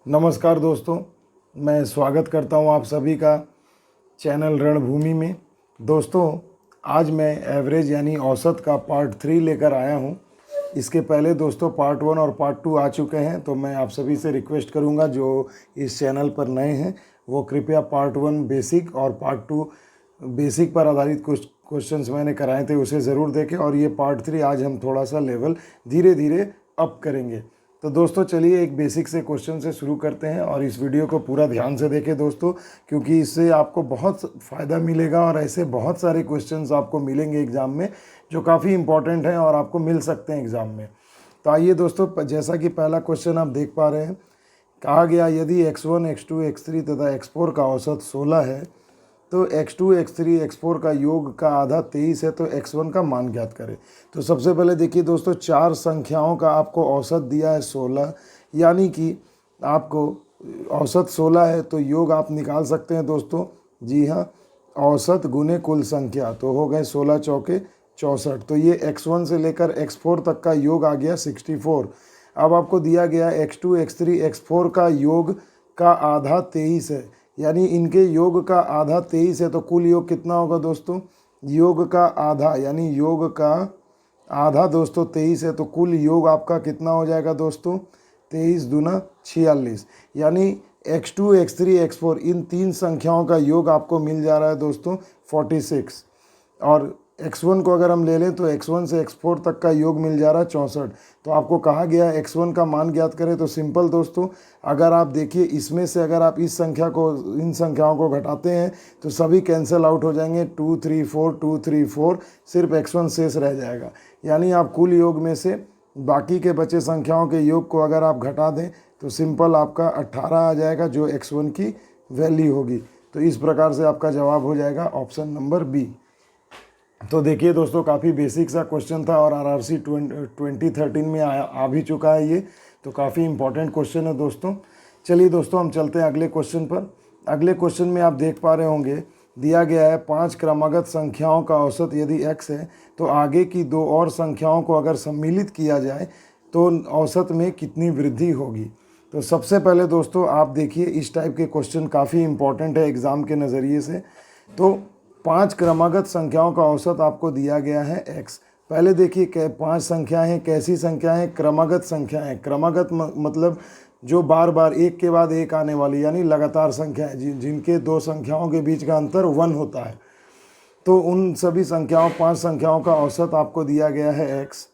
नमस्कार दोस्तों, मैं स्वागत करता हूं आप सभी का चैनल रणभूमि में। दोस्तों, आज मैं एवरेज यानी औसत का पार्ट 3 लेकर आया हूं। इसके पहले दोस्तों पार्ट 1 और पार्ट 2 आ चुके हैं, तो मैं आप सभी से रिक्वेस्ट करूंगा जो इस चैनल पर नए हैं वो कृपया पार्ट 1 बेसिक और पार्ट 2 बेसिक पर आधारित कुछ क्वेश्चंस मैंने कराए थे उसे ज़रूर देखें। और ये पार्ट 3 आज हम थोड़ा सा लेवल धीरे धीरे अप करेंगे। तो दोस्तों चलिए एक बेसिक से क्वेश्चन से शुरू करते हैं और इस वीडियो को पूरा ध्यान से देखें दोस्तों, क्योंकि इससे आपको बहुत फ़ायदा मिलेगा और ऐसे बहुत सारे क्वेश्चंस आपको मिलेंगे एग्ज़ाम में जो काफ़ी इंपॉर्टेंट हैं और आपको मिल सकते हैं एग्ज़ाम में। तो आइए दोस्तों, जैसा कि पहला क्वेश्चन आप देख पा रहे हैं, कहा गया यदि x1, x2, x3 तथा x4 का औसत 16 है तो x2, x3, x4 का योग का आधा 23 है, तो x1 का मान ज्ञात करें। तो सबसे पहले देखिए दोस्तों, चार संख्याओं का आपको औसत दिया है 16, यानी कि आपको औसत 16 है तो योग आप निकाल सकते हैं दोस्तों। जी हाँ, औसत गुने कुल संख्या, तो हो गए 16 चौके 64। तो ये x1 से लेकर x4 तक का योग आ गया 64। अब आपको दिया गया x2, x3, x4 का योग का आधा 23 है, यानी इनके योग का आधा 23 है, तो कुल योग कितना होगा दोस्तों? योग का आधा यानी योग का आधा दोस्तों 23 है, तो कुल योग आपका कितना हो जाएगा दोस्तों? 23 दूना 46, यानी x2, x3, x4 इन तीन संख्याओं का योग आपको मिल जा रहा है दोस्तों 46। और x1 को अगर हम ले लें तो x1 से x4 तक का योग मिल जा रहा है 64। तो आपको कहा गया x1 का मान ज्ञात करें, तो सिंपल दोस्तों, अगर आप देखिए इसमें से अगर आप इस संख्या को इन संख्याओं को घटाते हैं तो सभी कैंसिल आउट हो जाएंगे। 2 3 4 2 3 4, सिर्फ x1 शेष रह जाएगा। यानी आप कुल योग में से बाकी के बचे संख्याओं के योग को अगर आप घटा दें तो सिंपल आपका 18 आ जाएगा, जो x1 की वैल्यू होगी। तो इस प्रकार से आपका जवाब हो जाएगा ऑप्शन नंबर बी। तो देखिए दोस्तों, काफ़ी बेसिक सा क्वेश्चन था और आरआरसी 2013 में आ भी चुका है ये, तो काफ़ी इंपॉर्टेंट क्वेश्चन है दोस्तों। चलिए दोस्तों, हम चलते हैं अगले क्वेश्चन पर। अगले क्वेश्चन में आप देख पा रहे होंगे, दिया गया है 5 क्रमागत संख्याओं का औसत यदि x है तो आगे की दो और संख्याओं को अगर सम्मिलित किया जाए तो औसत में कितनी वृद्धि होगी। तो सबसे पहले दोस्तों आप देखिए, इस टाइप के क्वेश्चन काफ़ी इंपॉर्टेंट है एग्ज़ाम के नज़रिए से। तो 5 क्रमागत संख्याओं का औसत आपको दिया गया है x। पहले देखिए 5 संख्याएं हैं, कैसी संख्याएं हैं? क्रमागत संख्याएं। क्रमागत मतलब जो बार बार एक के बाद एक आने वाली, यानी लगातार संख्याएं जिनके दो संख्याओं के बीच का अंतर 1 होता है। तो उन सभी संख्याओं 5 संख्याओं का औसत आपको दिया गया है x।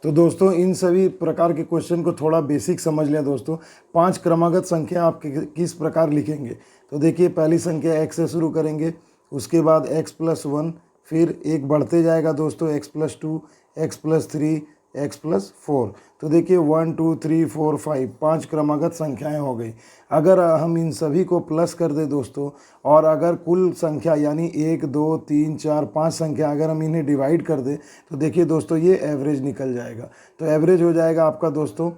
तो दोस्तों इन सभी प्रकार के क्वेश्चन को थोड़ा बेसिक समझ लें दोस्तों। 5 क्रमागत संख्या आप किस प्रकार लिखेंगे? तो देखिए, पहली संख्या x से शुरू करेंगे, उसके बाद x+1, फिर एक बढ़ते जाएगा दोस्तों x+2, x+3, x+4। तो देखिए 1 2 3 4 5 5 क्रमागत संख्याएं हो गई। अगर हम इन सभी को प्लस कर दें दोस्तों, और अगर कुल संख्या यानी 1 2 3 4 5 संख्या अगर हम इन्हें डिवाइड कर दें तो देखिए दोस्तों ये एवरेज निकल जाएगा। तो एवरेज हो जाएगा आपका दोस्तों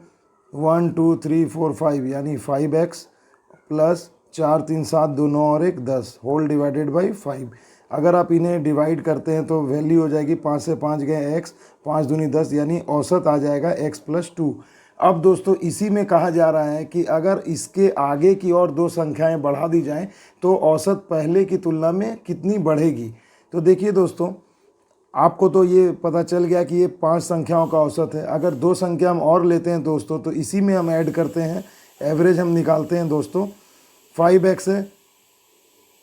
1 2 3 4 5, यानी 5x प्लस 4 3 7 2 9 और 1 10 होल डिवाइडेड बाई 5। अगर आप इन्हें डिवाइड करते हैं तो वैल्यू हो जाएगी 5 से 5 गए x, 5 दूनी 10, यानी औसत आ जाएगा x+2। अब दोस्तों इसी में कहा जा रहा है कि अगर इसके आगे की और दो संख्याएं बढ़ा दी जाएं तो औसत पहले की तुलना में कितनी बढ़ेगी। तो देखिए दोस्तों, आपको तो ये पता चल गया कि ये 5 संख्याओं का औसत है। अगर दो संख्या हम और लेते हैं दोस्तों तो इसी में हम ऐड करते हैं, एवरेज हम निकालते हैं दोस्तों। 5x है,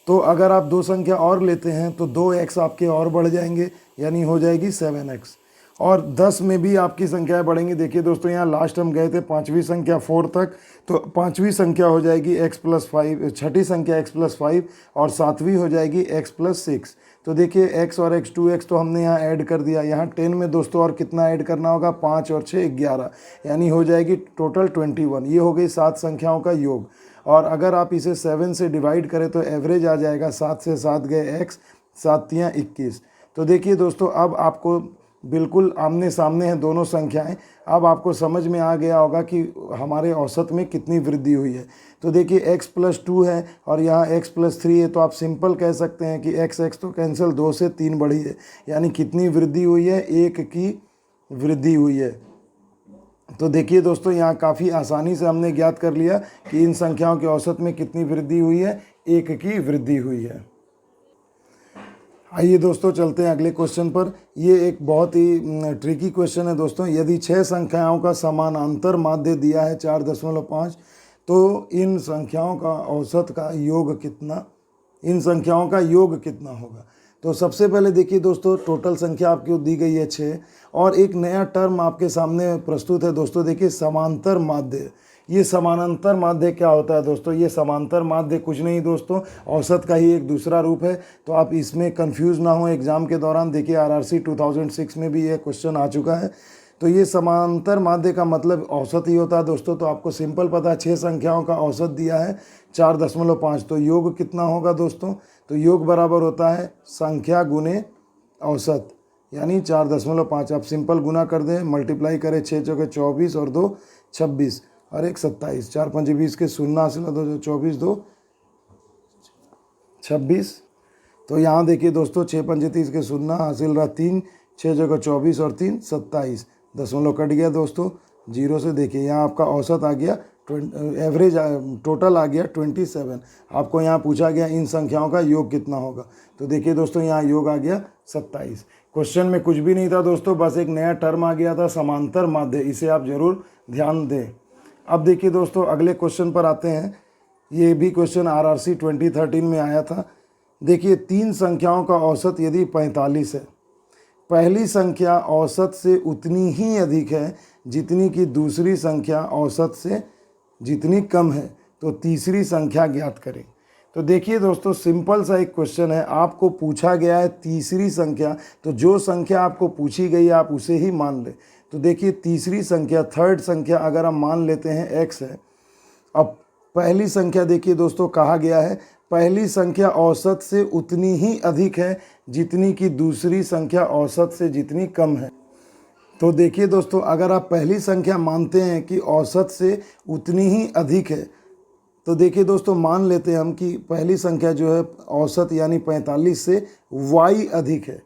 तो अगर आप दो संख्या और लेते हैं तो 2x आपके और बढ़ जाएंगे, यानी हो जाएगी 7x। और 10 में भी आपकी संख्याएं बढ़ेंगी। देखिए दोस्तों, यहाँ लास्ट हम गए थे 5वीं संख्या 4 तक, तो 5वीं संख्या हो जाएगी x+5, छठी संख्या x+5 और 7वीं हो जाएगी x+6। तो देखिए x और x 2x तो हमने यहाँ ऐड कर दिया। यहाँ 10 में दोस्तों और कितना ऐड करना होगा? 5 और 6 11, यानी हो जाएगी टोटल 21। ये हो गई 7 संख्याओं का योग। और अगर आप इसे 7 से डिवाइड करें तो एवरेज आ जाएगा 7 से 7 गए x, 7 तियाँ 21। तो देखिए दोस्तों, अब आपको बिल्कुल आमने सामने हैं दोनों संख्याएं। अब आपको समझ में आ गया होगा कि हमारे औसत में कितनी वृद्धि हुई है। तो देखिए x+2 है और यहाँ x+3 है, तो आप सिंपल कह सकते हैं कि x तो कैंसिल, 2 से 3 बढ़ी है, यानी कितनी वृद्धि हुई है? 1 की वृद्धि हुई है। तो देखिए दोस्तों, यहाँ काफ़ी आसानी से हमने ज्ञात कर लिया कि इन संख्याओं के औसत में कितनी वृद्धि हुई है, 1 की वृद्धि हुई है। आइए दोस्तों चलते हैं अगले क्वेश्चन पर। ये एक बहुत ही ट्रिकी क्वेश्चन है दोस्तों। यदि 6 संख्याओं का समानांतर माध्य दिया है 4.5, तो इन संख्याओं का औसत का योग कितना, इन संख्याओं का योग कितना होगा। तो सबसे पहले देखिए दोस्तों, टोटल संख्या आपको दी गई है 6, और एक नया टर्म आपके सामने प्रस्तुत है दोस्तों। देखिए समांतर माध्य। ये समानांतर माध्य क्या होता है दोस्तों? ये समांतर माध्य कुछ नहीं दोस्तों, औसत का ही एक दूसरा रूप है। तो आप इसमें कंफ्यूज ना हो एग्जाम के दौरान। देखिए आरआरसी 2006 में भी ये क्वेश्चन आ चुका है। तो ये समांतर माध्य का मतलब औसत ही होता है दोस्तों। तो आपको सिंपल पता है, 6 संख्याओं का औसत दिया है 4.5, तो योग कितना होगा दोस्तों? तो योग बराबर होता है संख्या गुने औसत, यानी 4.5। आप सिंपल गुना कर दें, मल्टीप्लाई करें, 6 चौके 24 और 2 26 और 1 27, 4 5 20 के शून्य हासिल, 2 24 2 26। तो यहाँ देखिए दोस्तों, 6 5 30 के शून्य हासिल रहा 3, 6 जगह 24 और 3 27, दशमलव कट गया दोस्तों 0 से। देखिए यहाँ आपका औसत आ गया, एवरेज टोटल आ गया 27। आपको यहाँ पूछा गया इन संख्याओं का योग कितना होगा। तो देखिए दोस्तों, यहाँ योग आ गया 27। क्वेश्चन में कुछ भी नहीं था दोस्तों, बस एक नया टर्म आ गया था समांतर माध्य। इसे आप जरूर ध्यान दें। अब देखिए दोस्तों, अगले क्वेश्चन पर आते हैं। ये भी क्वेश्चन आरआरसी 2013 में आया था। देखिए 3 संख्याओं का औसत यदि 45 है, पहली संख्या औसत से उतनी ही अधिक है जितनी कि दूसरी संख्या औसत से जितनी कम है, तो तीसरी संख्या ज्ञात करें। तो देखिए दोस्तों, सिंपल सा एक क्वेश्चन है। आपको पूछा गया है तीसरी संख्या, तो जो संख्या आपको पूछी गई है आप उसे ही मान ले। तो देखिए तीसरी संख्या, थर्ड संख्या अगर हम मान लेते हैं x है। अब पहली संख्या देखिए दोस्तों, कहा गया है पहली संख्या औसत से उतनी ही अधिक है जितनी कि दूसरी संख्या औसत से जितनी कम है। तो देखिए दोस्तों, अगर आप पहली संख्या मानते हैं कि औसत से उतनी ही अधिक है, तो देखिए दोस्तों, मान लेते हैं हम कि पहली संख्या जो है औसत यानी 45 से y अधिक है।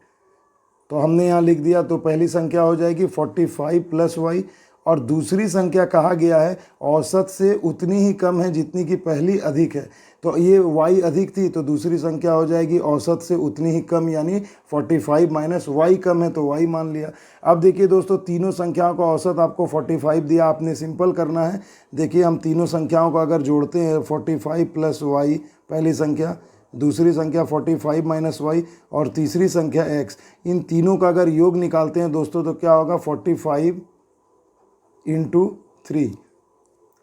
तो हमने यहाँ लिख दिया, तो पहली संख्या हो जाएगी 45 + y, और दूसरी संख्या कहा गया है औसत से उतनी ही कम है जितनी कि पहली अधिक है। तो ये y अधिक थी, तो दूसरी संख्या हो जाएगी औसत से उतनी ही कम, यानी 45 - y कम है, तो y मान लिया। अब देखिए दोस्तों, तीनों संख्याओं का औसत आपको 45 दिया, आपने सिंपल करना है। देखिए हम तीनों संख्याओं को अगर जोड़ते हैं, 45 + y पहली संख्या, दूसरी संख्या 45 - y और तीसरी संख्या x, इन तीनों का अगर योग निकालते हैं दोस्तों, तो क्या होगा 45 × 3।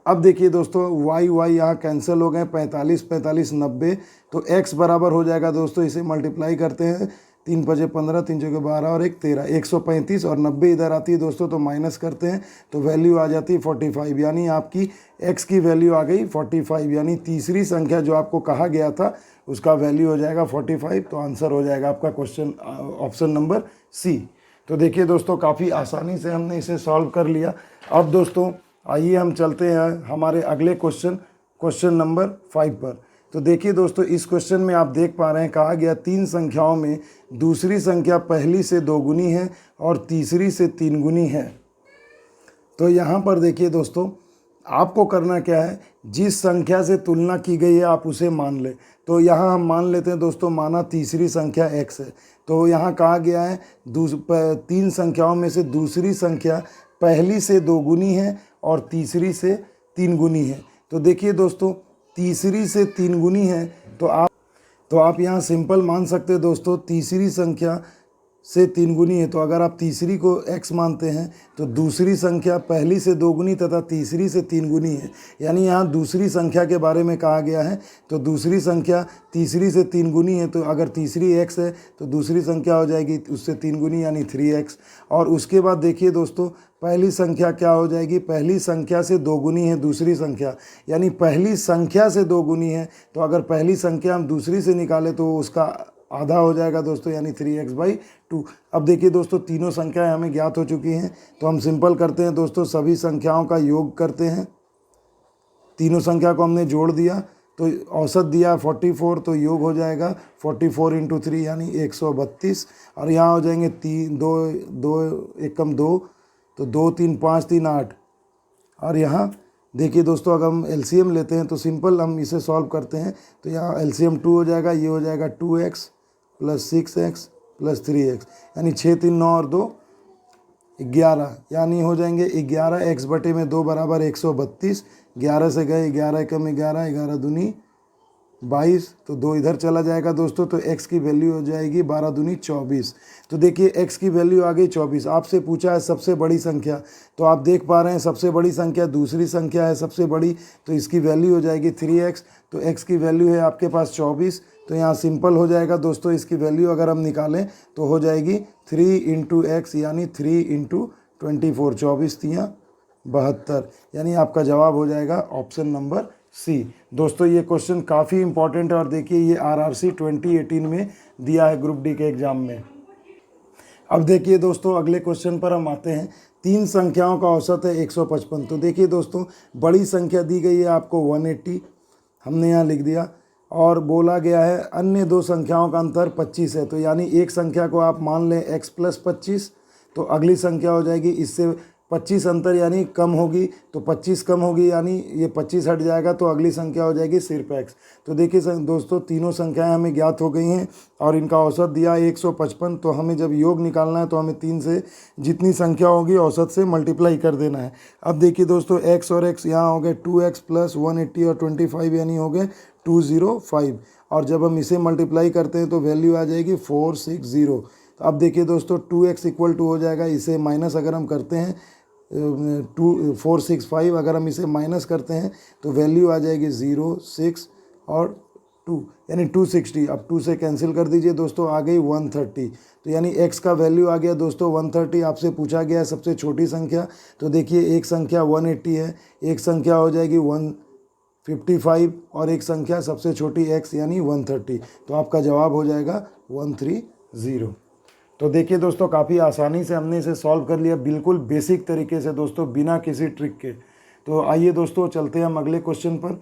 अब देखिए दोस्तों, y यहाँ कैंसिल हो गए, 45 45 90, तो x बराबर हो जाएगा दोस्तों, इसे मल्टीप्लाई करते हैं, 3 5 15, 3 4 12 और 1 13, 135, और 90 इधर आती है दोस्तों, तो माइनस करते हैं तो वैल्यू आ जाती है 45, यानी आपकी x की वैल्यू आ गई 45, यानी तीसरी संख्या जो आपको कहा गया था उसका वैल्यू हो जाएगा 45। तो आंसर हो जाएगा आपका क्वेश्चन ऑप्शन नंबर सी। तो देखिए दोस्तों, काफ़ी आसानी से हमने इसे सॉल्व कर लिया। अब दोस्तों आइए हम चलते हैं हमारे अगले क्वेश्चन नंबर 5 पर। तो देखिए दोस्तों, इस क्वेश्चन में आप देख पा रहे हैं, कहा गया 3 संख्याओं में दूसरी संख्या पहली से 2 गुनी है और तीसरी से 3 गुनी है। तो यहाँ पर देखिए दोस्तों, आपको करना क्या है, जिस संख्या से तुलना की गई है आप उसे मान ले। तो यहाँ हम मान लेते हैं दोस्तों, माना तीसरी संख्या x है। तो यहाँ कहा गया है 3 संख्याओं में से दूसरी संख्या पहली से 2 गुनी है और तीसरी से 3 गुनी है। तो देखिए दोस्तों, तीसरी से 3 गुनी है, तो आप यहाँ सिंपल मान सकते हैं दोस्तों, तीसरी संख्या से 3 गुनी है। तो अगर आप तीसरी को x मानते हैं, तो दूसरी संख्या पहली से 2 गुनी तथा तीसरी से 3 गुनी है। यानी यहाँ दूसरी संख्या के बारे में कहा गया है, तो दूसरी संख्या तीसरी से 3 गुनी है। तो अगर तीसरी x है तो दूसरी संख्या हो जाएगी उससे 3 गुनी, यानी 3x। और उसके बाद देखिए दोस्तों, पहली संख्या क्या हो जाएगी, पहली संख्या से 2 गुनी है दूसरी संख्या, यानी पहली संख्या से 2 गुनी है। तो अगर पहली संख्या हम दूसरी से निकालें तो उसका आधा हो जाएगा दोस्तों, यानी 3x/2। अब देखिए दोस्तों, तीनों संख्याएं हमें ज्ञात हो चुकी हैं, तो हम सिंपल करते हैं दोस्तों, सभी संख्याओं का योग करते हैं। तीनों संख्या को हमने जोड़ दिया, तो औसत दिया 44, तो योग हो जाएगा 44 × 3 यानी 132। और यहाँ हो जाएंगे 3 2 2 1 कम 2, तो 2 3 5 3 8, और यहाँ देखिए दोस्तों, अगर हम एलसीएम लेते हैं तो सिंपल हम इसे सॉल्व करते हैं, तो यहाँ एलसीएम 2 हो जाएगा, ये हो जाएगा 2x plus 6x plus 3x, यानी 6 3 9 और 2 11, यानी हो जाएंगे 11x बटे में 2 बराबर 132। 11 से गए 11 कम 11, 11 दूनी 22, तो 2 इधर चला जाएगा दोस्तों, तो x की वैल्यू हो जाएगी 12 दूनी 24। तो देखिए x की वैल्यू आ गई 24। आपसे पूछा है सबसे बड़ी संख्या, तो आप देख पा रहे हैं सबसे बड़ी संख्या दूसरी संख्या है सबसे बड़ी, तो इसकी वैल्यू हो जाएगी 3x। तो x की वैल्यू है आपके पास 24, तो यहाँ सिंपल हो जाएगा दोस्तों, इसकी वैल्यू अगर हम निकालें तो हो जाएगी 3 इंटू एक्स, यानी 3 इंटू 24, 24 तियाँ 72, यानी आपका जवाब हो जाएगा ऑप्शन नंबर सी। दोस्तों ये क्वेश्चन काफ़ी इंपॉर्टेंट है और देखिए ये आरआरसी 2018 में दिया है ग्रुप डी के एग्ज़ाम में। अब देखिए दोस्तों अगले क्वेश्चन पर हम आते हैं। 3 संख्याओं का औसत है 155। तो देखिए दोस्तों, बड़ी संख्या दी गई है आपको 180, हमने यहाँ लिख दिया, और बोला गया है अन्य 2 संख्याओं का अंतर 25 है। तो यानी एक संख्या को आप मान लें x प्लस 25, तो अगली संख्या हो जाएगी इससे 25 अंतर यानी कम होगी, तो 25 कम होगी यानी ये 25 हट जाएगा, तो अगली संख्या हो जाएगी सिर्फ x। तो देखिए दोस्तों, तीनों संख्याएं हमें ज्ञात हो गई हैं और इनका औसत दिया 155। तो हमें जब योग निकालना है तो हमें 3 से जितनी संख्या होगी औसत से मल्टीप्लाई कर देना है। अब देखिए दोस्तों, x और x यहाँ हो गए 2x प्लस 180 और 25, यानी हो गए 205, और जब हम इसे मल्टीप्लाई करते हैं तो वैल्यू आ जाएगी 460। तो अब देखिए दोस्तों, 2x इक्वल टू हो जाएगा, इसे माइनस अगर हम करते हैं 465, अगर हम इसे माइनस करते हैं तो वैल्यू आ जाएगी 0 6 और 2, यानी 260। अब 2 से कैंसिल कर दीजिए दोस्तों, आ गई 130। तो यानी x का वैल्यू आ गया दोस्तों 130। आपसे पूछा गया है सबसे छोटी संख्या, तो देखिए एक संख्या 180 है, एक संख्या हो जाएगी 155 और एक संख्या सबसे छोटी x यानी 130। तो आपका जवाब हो जाएगा 130। तो देखिए दोस्तों, काफ़ी आसानी से हमने इसे सॉल्व कर लिया, बिल्कुल बेसिक तरीके से दोस्तों, बिना किसी ट्रिक के। तो आइए दोस्तों चलते हैं हम अगले क्वेश्चन पर।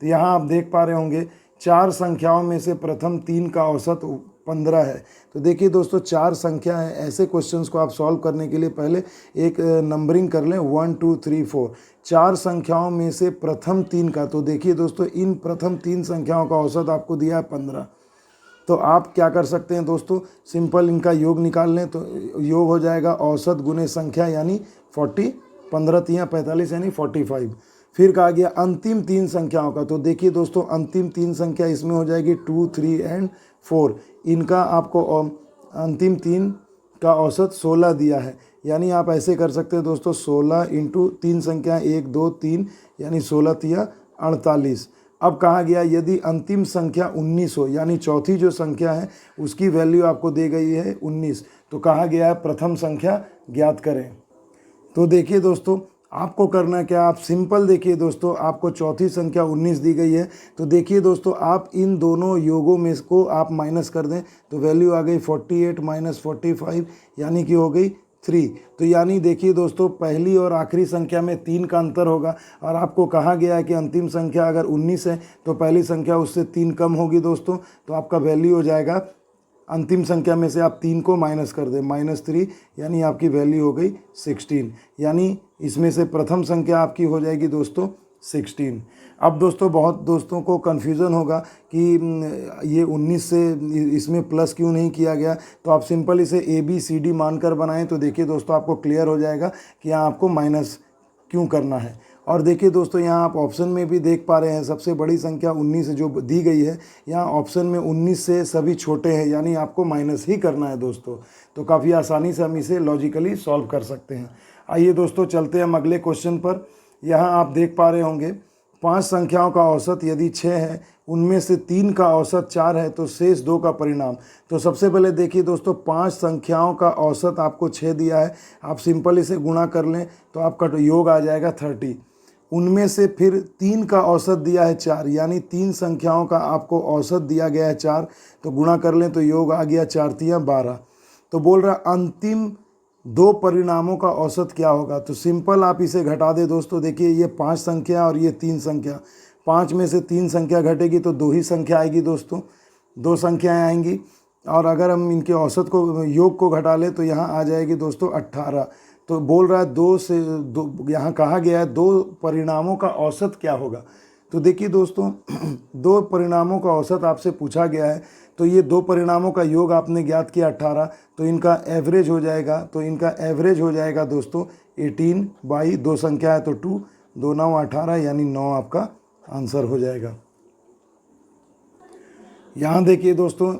तो यहाँ आप देख पा रहे होंगे 4 संख्याओं में से प्रथम 3 का औसत 15 है। तो देखिए दोस्तों, 4 संख्या है, ऐसे क्वेश्चंस को आप सॉल्व करने के लिए पहले एक नंबरिंग कर लें 1 2 3 4। 4 संख्याओं में से प्रथम 3 का, तो देखिए दोस्तों इन प्रथम 3 संख्याओं का औसत आपको दिया है 15। तो आप क्या कर सकते हैं दोस्तों, सिंपल इनका योग निकाल लें, तो योग हो जाएगा औसत गुने संख्या यानी 40, 15 तियाँ 45 यानी 45। फिर कहा गया अंतिम 3 संख्याओं का, तो देखिए दोस्तों अंतिम 3 संख्या इसमें हो जाएगी 2 3 एंड 4। इनका आपको अंतिम 3 का औसत 16 दिया है, यानी आप ऐसे कर सकते हैं दोस्तों 16 इंटू 3 संख्या 1 2 3, यानी 16 तिया 48। अब कहा गया यदि अंतिम संख्या 19 हो, यानी चौथी जो संख्या है उसकी वैल्यू आपको दी गई है 19, तो कहा गया है प्रथम संख्या ज्ञात करें। तो देखिए दोस्तों, आपको करना क्या, आप सिंपल देखिए दोस्तों, आपको चौथी संख्या 19 दी गई है, तो देखिए दोस्तों आप इन दोनों योगों में इसको आप माइनस कर दें, तो वैल्यू आ गई 48 माइनस 45, यानी कि हो गई 3। तो यानी देखिए दोस्तों, पहली और आखिरी संख्या में 3 का अंतर होगा, और आपको कहा गया है कि अंतिम संख्या अगर 19 है तो पहली संख्या उससे 3 कम होगी दोस्तों, तो आपका वैल्यू हो जाएगा, अंतिम संख्या में से आप 3 को माइनस कर दें -3, यानी आपकी वैल्यू हो गई 16, यानी इसमें से प्रथम संख्या आपकी हो जाएगी दोस्तों 16। अब दोस्तों बहुत दोस्तों को कन्फ्यूज़न होगा कि ये 19 से इसमें प्लस क्यों नहीं किया गया, तो आप सिंपल इसे ABCD मानकर बनाएं, तो देखिए दोस्तों आपको क्लियर हो जाएगा कि यहाँ आपको माइनस क्यों करना है। और देखिए दोस्तों, यहाँ आप ऑप्शन में भी देख पा रहे हैं सबसे बड़ी संख्या 19 जो दी गई है, यहाँ ऑप्शन में 19 से सभी छोटे हैं, यानी आपको माइनस ही करना है दोस्तों। तो काफ़ी आसानी से हम इसे लॉजिकली सॉल्व कर सकते हैं। आइए दोस्तों चलते हैं हम अगले क्वेश्चन पर। यहाँ आप देख पा रहे होंगे 5 संख्याओं का औसत यदि 6 है, उनमें से 3 का औसत 4 है, तो शेष 2 का परिणाम। तो सबसे पहले देखिए दोस्तों, 5 संख्याओं का औसत आपको 6 दिया है, आप सिंपल इसे गुणा कर लें तो आपका योग आ जाएगा 30। उनमें से फिर 3 का औसत दिया है 4, यानी 3 संख्याओं का आपको औसत दिया गया है 4, तो गुणा कर लें तो योग आ गया 4 तियाँ 12। तो बोल रहा अंतिम 2 परिणामों का औसत क्या होगा, तो सिंपल आप इसे घटा दे दोस्तों। देखिए ये 5 संख्या और ये 3 संख्या, 5 में से 3 संख्या घटेगी तो 2 ही संख्या आएगी दोस्तों, 2 संख्याएं आएंगी। और अगर हम इनके औसत को योग को घटा लें तो यहाँ आ जाएगी दोस्तों 18। तो बोल रहा है दो से दो, यहाँ कहा गया है दो परिणामों का औसत क्या होगा। तो देखिए दोस्तों, दो परिणामों का औसत आपसे पूछा गया है, तो ये दो परिणामों का योग आपने ज्ञात किया 18, तो इनका एवरेज हो जाएगा, तो इनका एवरेज हो जाएगा दोस्तों 18 बाई 2 संख्या है तो 2, 2 9 18 यानी 9 आपका आंसर हो जाएगा। यहाँ देखिए दोस्तों,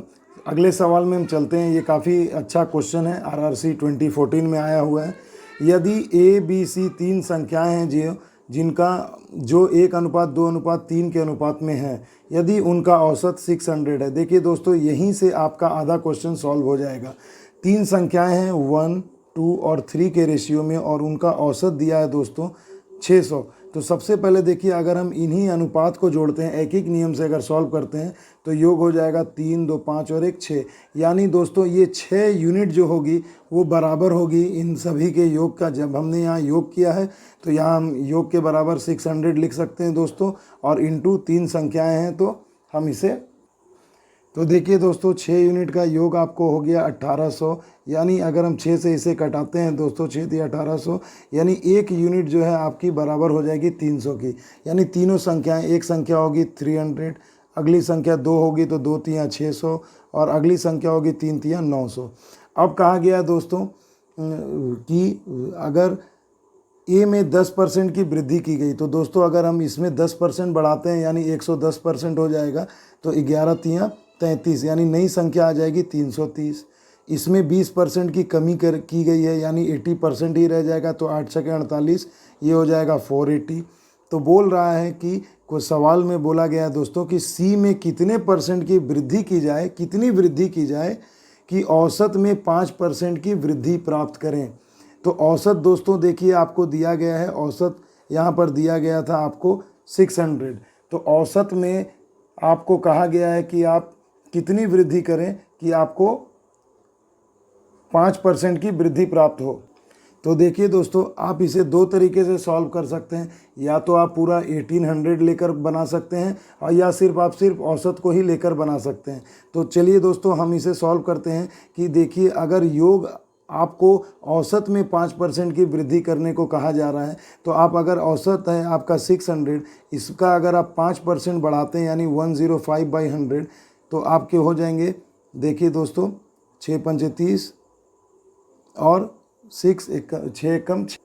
अगले सवाल में हम चलते हैं। ये काफ़ी अच्छा क्वेश्चन है, RRC 2014 में आया हुआ है। यदि A, B, C 3 संख्याएं हैं जिनका जो 1:2:3 के अनुपात में है, यदि उनका औसत 600 है। देखिए दोस्तों, यहीं से आपका आधा क्वेश्चन सॉल्व हो जाएगा। 3 संख्याएं हैं 1, 2 और 3 के रेशियो में और उनका औसत दिया है दोस्तों 600। तो सबसे पहले देखिए, अगर हम इन्हीं अनुपात को जोड़ते हैं, एक एक नियम से अगर सॉल्व करते हैं तो योग हो जाएगा 3, 2, 5 और 1 6। यानी दोस्तों ये 6 यूनिट जो होगी वो बराबर होगी इन सभी के योग का। जब हमने यहाँ योग किया है तो यहाँ हम योग के बराबर 600 लिख सकते हैं दोस्तों, और इंटू 3 संख्याएँ हैं तो हम इसे, तो देखिए दोस्तों 6 यूनिट का योग आपको हो गया 1800। यानी अगर हम 6 से इसे कटाते हैं दोस्तों, 6 × 1800, यानी 1 यूनिट जो है आपकी बराबर हो जाएगी 300 की। यानी तीनों संख्याएं, एक संख्या होगी 300, अगली संख्या 2 होगी तो 2 × 3 = 600 और अगली संख्या होगी 3 × 3 = 900। अब कहा गया दोस्तों कि अगर ए में 10% की वृद्धि की गई, तो दोस्तों अगर हम इसमें 10% बढ़ाते हैं यानी 110% हो जाएगा, तो 11 × 3 = 33, यानी नई संख्या आ जाएगी 330। इसमें 20% की कमी की गई है यानी 80% ही रह जाएगा, तो 8 × 6 = 48, ये हो जाएगा 480। तो बोल रहा है कि कोई सवाल में बोला गया है दोस्तों कि सी में कितने % की वृद्धि की जाए, कितनी वृद्धि की जाए कि औसत में 5% की वृद्धि प्राप्त करें। तो औसत दोस्तों देखिए आपको दिया गया है, औसत यहाँ पर दिया गया था आपको 600। तो औसत में आपको कहा गया है कि आप कितनी वृद्धि करें कि आपको 5% की वृद्धि प्राप्त हो। तो देखिए दोस्तों, आप इसे दो तरीके से सॉल्व कर सकते हैं। या तो आप पूरा 1800 लेकर बना सकते हैं, और या आप सिर्फ औसत को ही लेकर बना सकते हैं। तो चलिए दोस्तों, हम इसे सॉल्व करते हैं कि देखिए, अगर योग आपको औसत में 5% की वृद्धि करने को कहा जा रहा है, तो आप अगर औसत है आपका 600, इसका अगर आप 5% बढ़ाते हैं यानी 105/100, तो आपके हो जाएंगे, देखिए दोस्तों 6 × 5 = 30 और 6 एकम 6,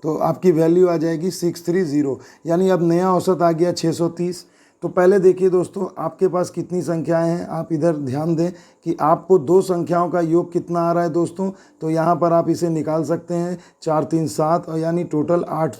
तो आपकी वैल्यू आ जाएगी 630। यानी अब नया औसत आ गया 630। तो पहले देखिए दोस्तों, आपके पास कितनी संख्याएं हैं, आप इधर ध्यान दें कि आपको दो संख्याओं का योग कितना आ रहा है दोस्तों। तो यहाँ पर आप इसे निकाल सकते हैं, 4 × 3 = 7 और यानी टोटल 8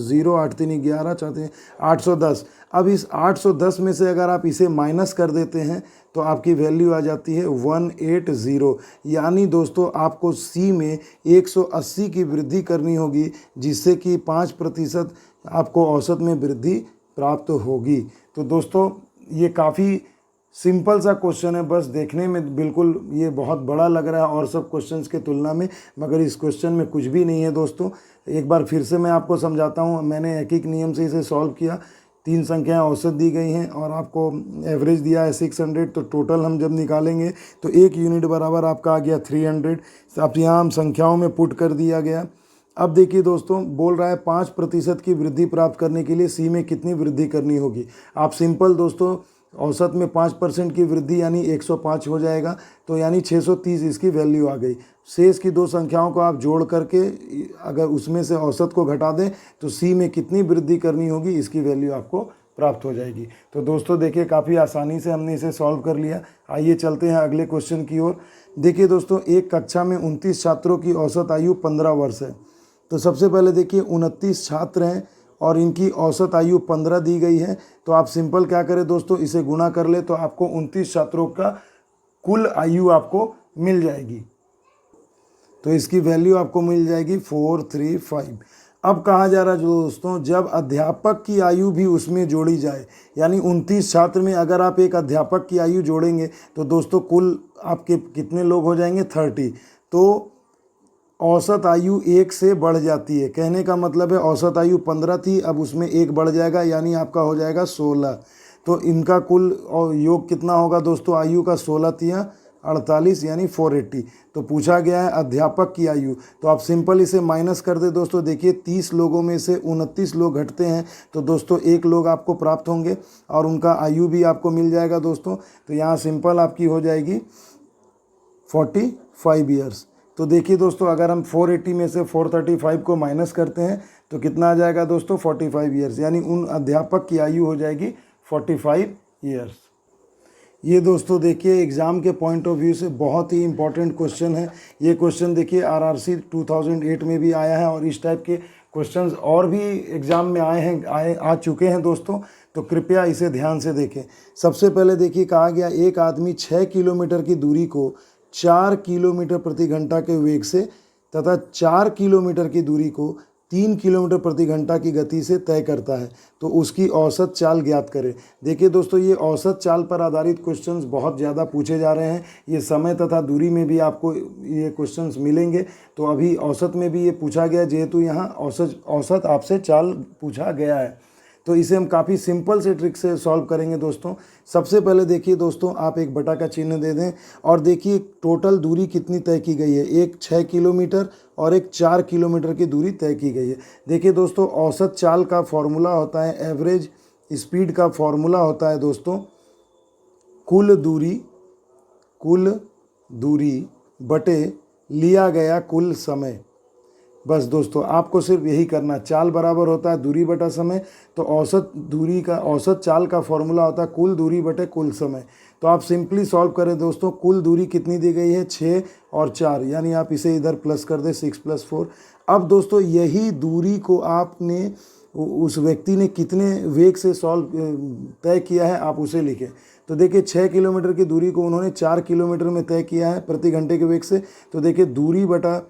0 8 × 3 = 11 4 × 3 810। अब इस 810 में से अगर आप इसे माइनस कर देते हैं तो आपकी वैल्यू आ जाती है 180। यानी दोस्तों आपको सी में 180 की वृद्धि करनी होगी, जिससे कि 5% आपको औसत में वृद्धि प्राप्त होगी। तो दोस्तों ये काफ़ी सिंपल सा क्वेश्चन है, बस देखने में बिल्कुल ये बहुत बड़ा लग रहा है और सब क्वेश्चंस के तुलना में, मगर इस क्वेश्चन में कुछ भी नहीं है दोस्तों। एक बार फिर से मैं आपको समझाता हूँ। मैंने एक एक नियम से इसे सॉल्व किया। 3 संख्याएं औसत दी गई हैं और आपको एवरेज दिया है 600। तो टोटल हम जब निकालेंगे तो 1 यूनिट बराबर आपका आ गया 300। अब यहाँ हम संख्याओं में पुट कर दिया गया। अब देखिए दोस्तों, बोल रहा है 5% की वृद्धि प्राप्त करने के लिए सी में कितनी वृद्धि करनी होगी। आप सिंपल दोस्तों, औसत में 5% की वृद्धि यानी 105 हो जाएगा, तो यानी 630 इसकी वैल्यू आ गई। शेष की दो संख्याओं को आप जोड़ करके अगर उसमें से औसत को घटा दें तो सी में कितनी वृद्धि करनी होगी इसकी वैल्यू आपको प्राप्त हो जाएगी। तो दोस्तों देखिए, काफ़ी आसानी से हमने इसे सॉल्व कर लिया। आइए चलते हैं अगले क्वेश्चन की ओर। देखिए दोस्तों, एक कक्षा में 29 छात्रों की औसत आयु 15 वर्ष है। तो सबसे पहले देखिए 29 छात्र हैं और इनकी औसत आयु 15 दी गई है। तो आप सिंपल क्या करें दोस्तों, इसे गुणा कर ले तो आपको 29 छात्रों का कुल आयु आपको मिल जाएगी। तो इसकी वैल्यू आपको मिल जाएगी 435। अब कहा जा रहा है दोस्तों, जब अध्यापक की आयु भी उसमें जोड़ी जाए, यानी 29 छात्र में अगर आप एक अध्यापक की आयु जोड़ेंगे तो दोस्तों कुल आपके कितने लोग हो जाएंगे, 30। तो औसत आयु 1 से बढ़ जाती है। कहने का मतलब है औसत आयु 15 थी, अब उसमें 1 बढ़ जाएगा यानी आपका हो जाएगा 16। तो इनका कुल योग कितना होगा दोस्तों, आयु का 16 × 48 यानी 480। तो पूछा गया है अध्यापक की आयु, तो आप सिंपल इसे माइनस कर दे दोस्तों। देखिए 30 लोगों में से 29 लोग घटते हैं, तो दोस्तों 1 लोग आपको प्राप्त होंगे और उनका आयु भी आपको मिल जाएगा दोस्तों। तो यहाँ सिंपल आपकी हो जाएगी 45 ईयर्स। तो देखिए दोस्तों, अगर हम 480 में से 435 को माइनस करते हैं तो कितना आ जाएगा दोस्तों 45 ईयर्स, यानी उन अध्यापक की आयु हो जाएगी 45 ईयर्स। ये दोस्तों देखिए एग्ज़ाम के पॉइंट ऑफ व्यू से बहुत ही इंपॉर्टेंट क्वेश्चन है। ये क्वेश्चन देखिए आरआरसी 2008 में भी आया है और इस टाइप के क्वेश्चंस और भी एग्ज़ाम में आ चुके हैं दोस्तों। तो कृपया इसे ध्यान से देखें। सबसे पहले देखिए कहा गया एक आदमी 6 किलोमीटर की दूरी को 4 किलोमीटर प्रति घंटा के वेग से तथा 4 किलोमीटर की दूरी को 3 किलोमीटर प्रति घंटा की गति से तय करता है, तो उसकी औसत चाल ज्ञात करें। देखिए दोस्तों, ये औसत चाल पर आधारित क्वेश्चंस बहुत ज़्यादा पूछे जा रहे हैं। ये समय तथा दूरी में भी आपको ये क्वेश्चंस मिलेंगे। तो अभी औसत में भी ये पूछा गया, जेहेतु यहाँ औसत आपसे चाल पूछा गया है। तो इसे हम काफ़ी सिंपल से ट्रिक से सॉल्व करेंगे दोस्तों। सबसे पहले देखिए दोस्तों, आप एक बटा का चिन्ह दे दें और देखिए टोटल दूरी कितनी तय की गई है। एक 6 किलोमीटर और एक 4 किलोमीटर की दूरी तय की गई है। देखिए दोस्तों, औसत चाल का फॉर्मूला होता है, एवरेज स्पीड का फॉर्मूला होता है दोस्तों कुल दूरी बटे लिया गया कुल समय। बस दोस्तों, आपको सिर्फ यही करना। चाल बराबर होता है दूरी बटा समय, तो औसत चाल का फॉर्मूला होता है कुल दूरी बटे कुल समय। तो आप सिंपली सॉल्व करें दोस्तों। कुल दूरी कितनी दी गई है 6 और 4, यानी आप इसे इधर प्लस कर दें 6 + 4। अब दोस्तों यही दूरी को आपने उस व्यक्ति ने कितने वेग से तय किया है आप उसे लिखें। तो देखिए 6 किलोमीटर की दूरी को उन्होंने 4 किलोमीटर में तय किया है प्रति घंटे के वेग से। तो देखिए दूरी बटा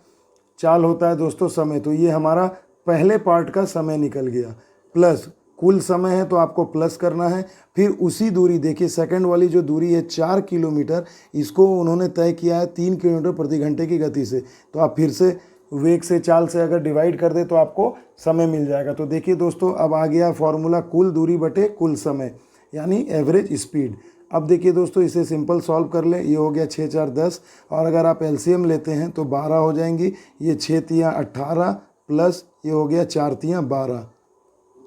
चाल होता है दोस्तों समय। तो ये हमारा पहले पार्ट का समय निकल गया, प्लस कुल समय है तो आपको प्लस करना है। फिर उसी दूरी देखिए सेकंड वाली जो दूरी है 4 किलोमीटर, इसको उन्होंने तय किया है 3 किलोमीटर प्रति घंटे की गति से। तो आप फिर से वेग से चाल से अगर डिवाइड कर दे तो आपको समय मिल जाएगा। तो देखिए दोस्तों, अब आ गया फॉर्मूला कुल दूरी बटे कुल समय, यानी एवरेज स्पीड। अब देखिए दोस्तों, इसे सिंपल सॉल्व कर लें। ये हो गया 6 × 4 = 10 और अगर आप एलसीएम लेते हैं तो 12 हो जाएंगी। ये 6 × 3 = 18 प्लस ये हो गया 4 × 3 = 12,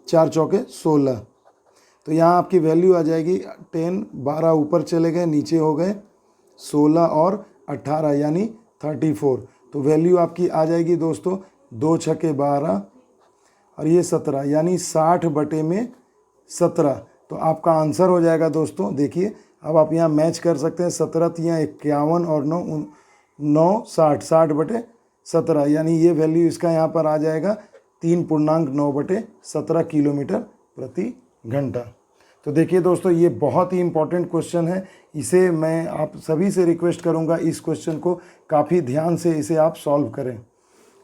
4 × 4 = 16। तो यहाँ आपकी वैल्यू आ जाएगी 10, 12 ऊपर चले गए, नीचे हो गए 16 और 18 यानी 34। तो वैल्यू आपकी आ जाएगी दोस्तों 2 × 6 = 12 और ये 17, यानी 60/17। तो आपका आंसर हो जाएगा दोस्तों। देखिए अब आप यहाँ मैच कर सकते हैं। 17 × 3 = 51 और 9 60, 60/17, यानी ये वैल्यू इसका यहाँ पर आ जाएगा 3.9/17 किलोमीटर प्रति घंटा। तो देखिए दोस्तों, ये बहुत ही इंपॉर्टेंट क्वेश्चन है। इसे मैं आप सभी से रिक्वेस्ट करूँगा, इस क्वेश्चन को काफ़ी ध्यान से इसे आप सॉल्व करें।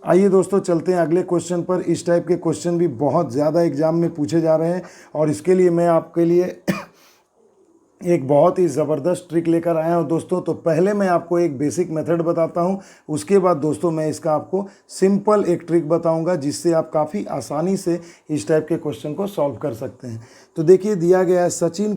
आइए दोस्तों चलते हैं अगले क्वेश्चन पर। इस टाइप के क्वेश्चन भी बहुत ज़्यादा एग्जाम में पूछे जा रहे हैं और इसके लिए मैं आपके लिए एक बहुत ही ज़बरदस्त ट्रिक लेकर आया हूं दोस्तों। तो पहले मैं आपको एक बेसिक मेथड बताता हूं, उसके बाद दोस्तों मैं इसका आपको सिंपल एक ट्रिक बताऊंगा जिससे आप काफ़ी आसानी से इस टाइप के क्वेश्चन को सॉल्व कर सकते हैं। तो देखिए दिया गया है सचिन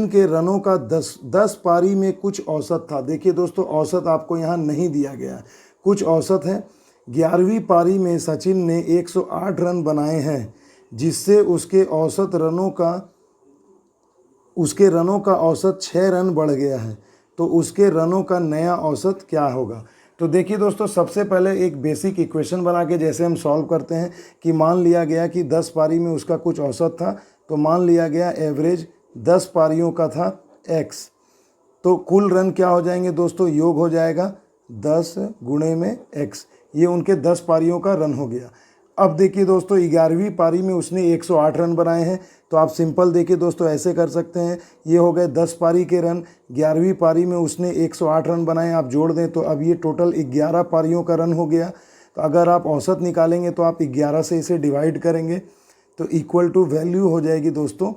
के रनों का 10 पारी में कुछ औसत था। देखिए दोस्तों, औसत आपको यहाँ नहीं दिया गया है, कुछ औसत है। 11वीं पारी में सचिन ने 108 रन बनाए हैं, जिससे उसके रनों का औसत 6 रन बढ़ गया है। तो उसके रनों का नया औसत क्या होगा। तो देखिए दोस्तों, सबसे पहले एक बेसिक इक्वेशन बना के जैसे हम सॉल्व करते हैं कि मान लिया गया कि 10 पारी में उसका कुछ औसत था, तो मान लिया गया एवरेज 10 पारियों का था x। तो कुल रन क्या हो जाएंगे दोस्तों, योग हो जाएगा 10 × x। ये उनके 10 पारियों का रन हो गया। अब देखिए दोस्तों, 11वीं पारी में उसने 108 रन बनाए हैं। तो आप सिंपल देखिए दोस्तों ऐसे कर सकते हैं, ये हो गए 10 पारी के रन, 11वीं पारी में उसने 108 रन बनाए, आप जोड़ दें तो अब ये टोटल 11 पारियों का रन हो गया। तो अगर आप औसत निकालेंगे तो आप 11 से इसे डिवाइड करेंगे तो इक्वल टू वैल्यू हो जाएगी दोस्तों,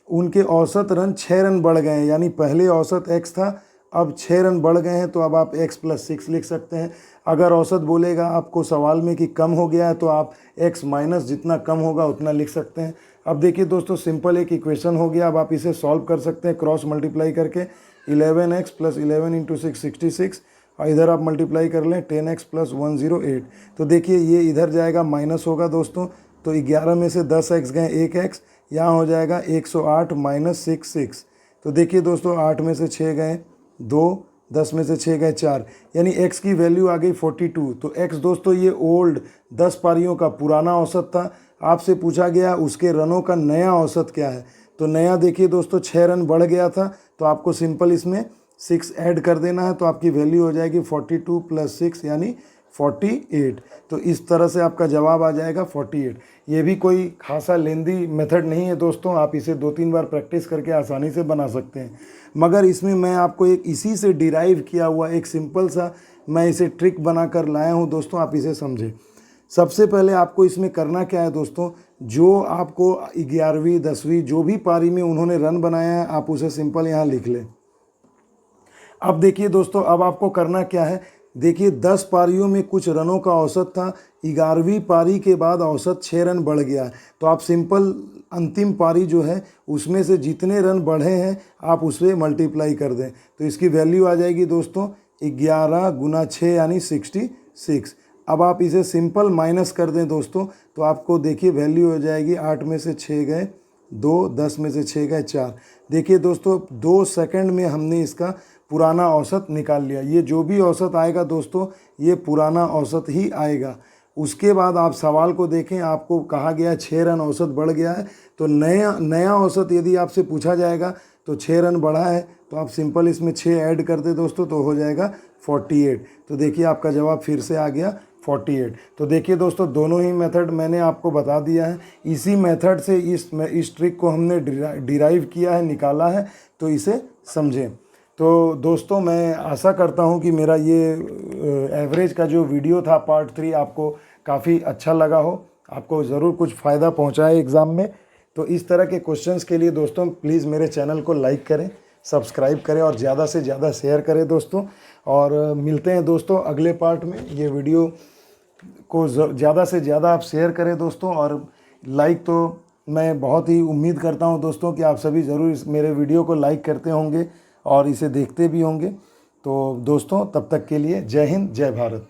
उनके औसत रन 6 रन बढ़ गए हैं, यानी पहले औसत x था, अब 6 रन बढ़ गए हैं, तो अब आप x + 6 लिख सकते हैं। अगर औसत बोलेगा आपको सवाल में कि कम हो गया है तो आप x माइनस जितना कम होगा उतना लिख सकते हैं। अब देखिए दोस्तों, सिंपल एक इक्वेशन हो गया। अब आप इसे सॉल्व कर सकते हैं क्रॉस मल्टीप्लाई करके। 11x प्लस 11 इंटू 6 66, और इधर आप मल्टीप्लाई कर लें 10x प्लस 108। तो देखिए ये इधर जाएगा माइनस होगा दोस्तों, तो 11 में से 10x गए 1x, यहाँ हो जाएगा 108 माइनस 66। तो देखिए दोस्तों 8 में से 6 गए 2, 10 में से 6 गए 4, यानी x की वैल्यू आ गई 42। तो x दोस्तों ये ओल्ड 10 पारियों का पुराना औसत था। आपसे पूछा गया उसके रनों का नया औसत क्या है, तो नया देखिए दोस्तों 6 रन बढ़ गया था, तो आपको सिंपल इसमें 6 ऐड कर देना है, तो आपकी वैल्यू हो जाएगी 42 प्लस 6 यानी 48। तो इस तरह से आपका जवाब आ जाएगा 48। ये भी कोई खासा लेंदी मेथड नहीं है दोस्तों, आप इसे 2-3 बार प्रैक्टिस करके आसानी से बना सकते हैं। मगर इसमें मैं आपको एक इसी से डिराइव किया हुआ एक सिंपल सा मैं इसे ट्रिक बनाकर लाया हूँ दोस्तों, आप इसे समझें। सबसे पहले आपको इसमें करना क्या है दोस्तों, जो आपको 11वीं 10वीं जो भी पारी में उन्होंने रन बनाया है आप उसे सिंपल यहाँ लिख लें। अब देखिए दोस्तों, अब आपको करना क्या है, देखिए 10 पारियों में कुछ रनों का औसत था, 11वीं पारी के बाद औसत 6 रन बढ़ गया है। तो आप सिंपल अंतिम पारी जो है उसमें से जितने रन बढ़े हैं आप उससे मल्टीप्लाई कर दें, तो इसकी वैल्यू आ जाएगी दोस्तों 11 गुना 6 यानी 66। अब आप इसे सिंपल माइनस कर दें दोस्तों, तो आपको देखिए वैल्यू हो जाएगी 8 में से 6 गए 2, 10 में से 6 गए 4। देखिए दोस्तों 2 सेकंड में हमने इसका पुराना औसत निकाल लिया। ये जो भी औसत आएगा दोस्तों ये पुराना औसत ही आएगा। उसके बाद आप सवाल को देखें, आपको कहा गया 6 रन औसत बढ़ गया है, तो नया औसत यदि आपसे पूछा जाएगा तो 6 रन बढ़ा है, तो आप सिंपल इसमें 6 ऐड कर दे दोस्तों, तो हो जाएगा 48। तो देखिए आपका जवाब फिर से आ गया 48। तो देखिए दोस्तों दोनों ही मेथड मैंने आपको बता दिया है। इसी मेथड से इस ट्रिक को हमने डिराइव किया है, निकाला है, तो इसे समझें। तो दोस्तों मैं आशा करता हूं कि मेरा ये एवरेज का जो वीडियो था पार्ट 3 आपको काफ़ी अच्छा लगा हो, आपको ज़रूर कुछ फ़ायदा पहुंचाए एग्ज़ाम में। तो इस तरह के क्वेश्चंस के लिए दोस्तों प्लीज़ मेरे चैनल को लाइक करें, सब्सक्राइब करें और ज़्यादा से ज़्यादा शेयर करें दोस्तों। और मिलते हैं दोस्तों अगले पार्ट में। ये वीडियो को ज़्यादा से ज़्यादा आप शेयर करें दोस्तों, और लाइक तो मैं बहुत ही उम्मीद करता हूं दोस्तों कि आप सभी ज़रूर इस मेरे वीडियो को लाइक करते होंगे और इसे देखते भी होंगे। तो दोस्तों तब तक के लिए जय हिंद, जय भारत।